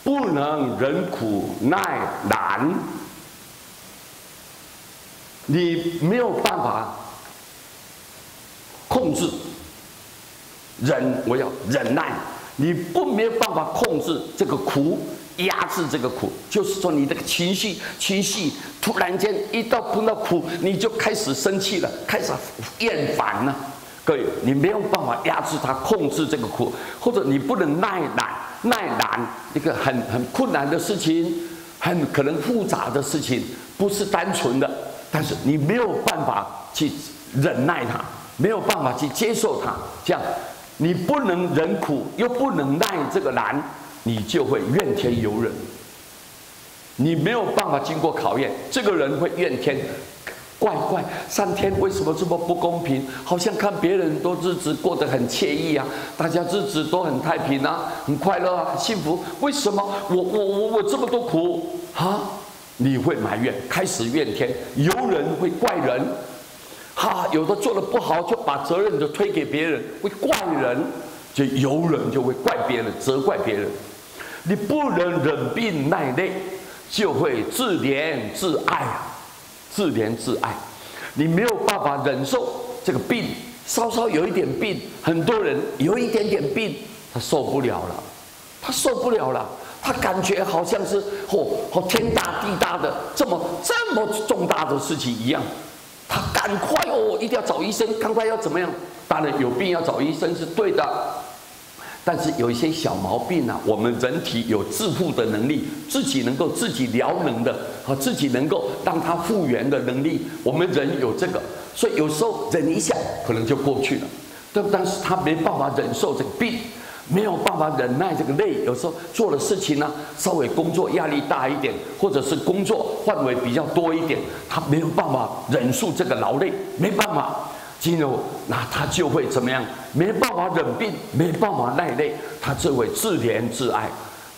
不能忍苦耐难。你没有办法控制忍，我要忍耐。你没有办法控制这个苦，压制这个苦，就是说你这个情绪突然间一碰到苦，你就开始生气了，开始厌烦了。各位，你没有办法压制它，控制这个苦，或者你不能耐难一个很困难的事情，很可能复杂的事情，不是单纯的，但是你没有办法去忍耐它，没有办法去接受它，这样。你不能忍苦，又不能耐这个难，你就会怨天尤人。你没有办法经过考验，这个人会怨天，怪上天为什么这么不公平？好像看别人都日子过得很惬意啊，大家日子都很太平啊，很快乐啊，很幸福。为什么我这么多苦啊？你会埋怨，开始怨天尤人，会怪人。有的做得不好，就把责任就推给别人，会怪人，就尤人就会怪别人，责怪别人。你不能忍病耐累，就会自怜自爱啊，自怜自爱。你没有办法忍受这个病，稍稍有一点病，很多人有一点点病，他受不了了，他感觉好像是天大地大的这么重大的事情一样。他赶快一定要找医生，赶快要怎么样？当然有病要找医生是对的，但是有一些小毛病啊，我们人体有自护的能力，自己能够自己疗能的，自己能够让它复原的能力，我们人有这个，所以有时候忍一下可能就过去了，但是他没办法忍受这个病。没有办法忍耐这个累，有时候做的事情呢，稍微工作压力大一点，或者是工作范围比较多一点，他没有办法忍受这个劳累，没办法，那他就会怎么样？没办法忍病，没办法耐累，他就会自怜自爱，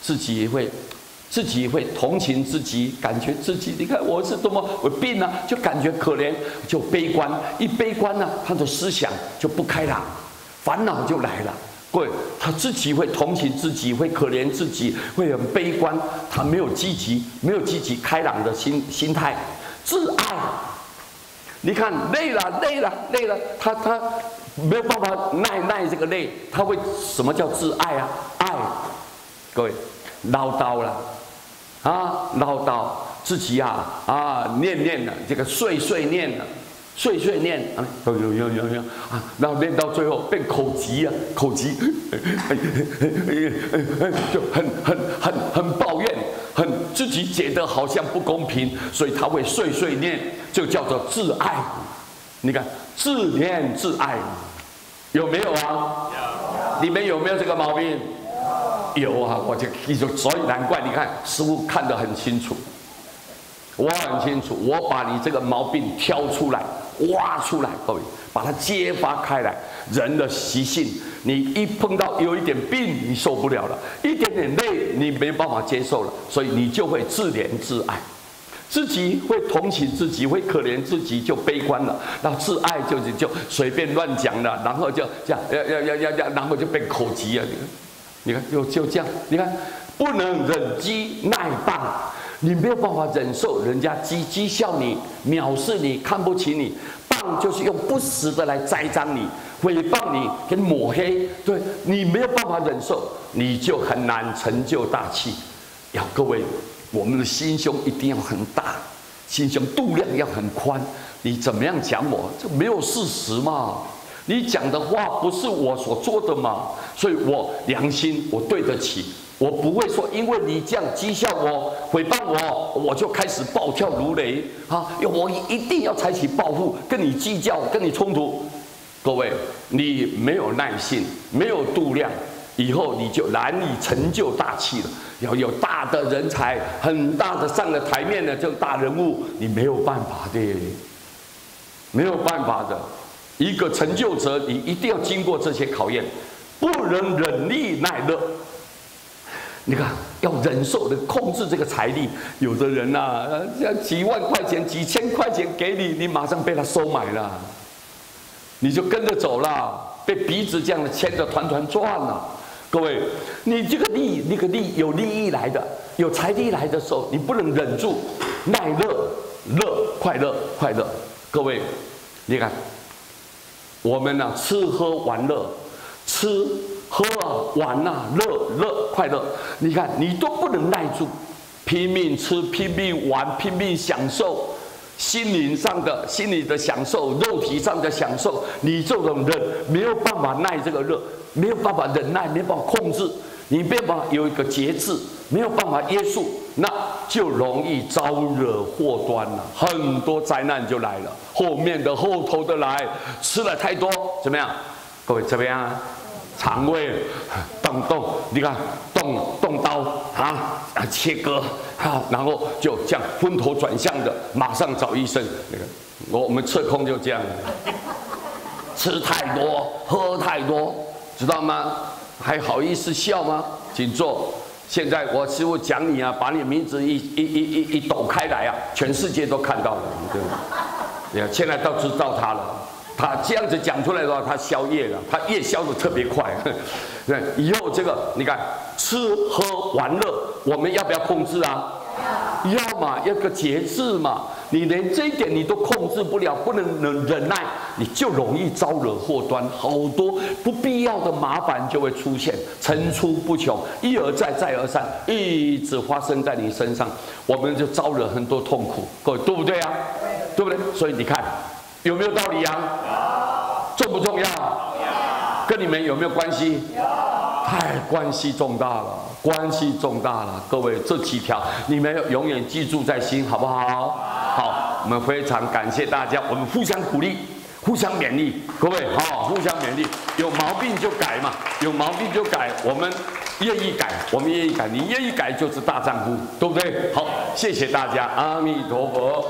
自己会同情自己，感觉自己，你看我是多么我病了，就感觉可怜，就悲观，一悲观呢，他的思想就不开朗，烦恼就来了。各位，他自己会同情自己，会可怜自己，会很悲观，他没有积极开朗的心态，自爱。你看累了，他没有办法耐这个累，他会什么叫自爱啊？爱，各位唠叨了唠叨自己念了这个碎念了。碎念啊，有啊，然后念到最后变口急，就很抱怨，自己觉得好像不公平，所以他会碎念，就叫做自爱。你看自怜自爱，有没有啊？有。你们有没有这个毛病？有啊，我就记住，所以难怪你看师父看得很清楚。我很清楚，我把你这个毛病挑出来、挖出来，各位，把它揭发开来。人的习性，你一碰到有一点病，你受不了了，一点点累，你没办法接受了，所以你就会自怜自爱，自己会同情自己，会可怜自己，就悲观了。然后自爱就随便乱讲了，然后就这样，然后就变口急啊！你看，就这样，你看，不能忍饥耐谤。你没有办法忍受人家讥笑你、藐视你、看不起你，谤就是用不实的来栽赃你、诽谤你、跟抹黑，对你没有办法忍受，你就很难成就大器。要各位，我们的心胸一定要很大，心胸度量要很宽。你怎么样讲我，这没有事实嘛？你讲的话不是我所做的嘛？所以我良心我对得起。我不会说，因为你这样讥笑我、诽谤我，我就开始暴跳如雷我一定要采取报复，跟你计较，跟你冲突。各位，你没有耐性，没有度量，以后你就难以成就大器了。要有大的人才，很大的上了台面的这种大人物，你没有办法的，没有办法的。一个成就者，你一定要经过这些考验，不能忍力耐乐。你看，要忍受的控制这个财力，有的人几万块钱、几千块钱给你，你马上被他收买了，你就跟着走了，被鼻子这样的牵着团团转了。各位，你这个利，那个利有利益来的，有财力来的时候，你不能忍住，耐乐，快乐。各位，你看，我们呢、吃喝玩乐，吃喝玩乐快乐，你看你都不能耐住，拼命吃，拼命玩，拼命享受。心理的享受，肉体上的享受，你这种人没有办法耐这个热，没有办法忍耐，没有办法控制，你没有办法有一个节制，没有办法约束，那就容易招惹祸端了，很多灾难就来了。后头的来，吃了太多怎么样？各位怎么样啊？肠胃你看动刀啊，切割啊，然后就这样昏头转向的，马上找医生。那个我们测控就这样，吃太多，喝太多，知道吗？还好意思笑吗？请坐。现在我师父讲你啊，把你名字一抖开来啊，全世界都看到了，对吧？现在都知道他了。他这样子讲出来的话，他消业了，他业消的特别快。对，以后这个你看，吃喝玩乐，我们要不要控制啊？要嘛，要个节制嘛。你连这一点你都控制不了，不能忍耐，你就容易招惹祸端，好多不必要的麻烦就会出现，层出不穷，一而再再而三，一直发生在你身上，我们就招惹很多痛苦，各位对不对啊？对不对？所以你看。有没有道理啊？重不重要？跟你们有没有关系？太关系重大了，关系重大了。各位，这几条你们要永远记住在心，好不好？好，我们非常感谢大家，我们互相鼓励，互相勉励。各位，好，互相勉励，有毛病就改嘛，有毛病就改，我们愿意改，你愿意改就是大丈夫，对不对？好，谢谢大家，阿弥陀佛。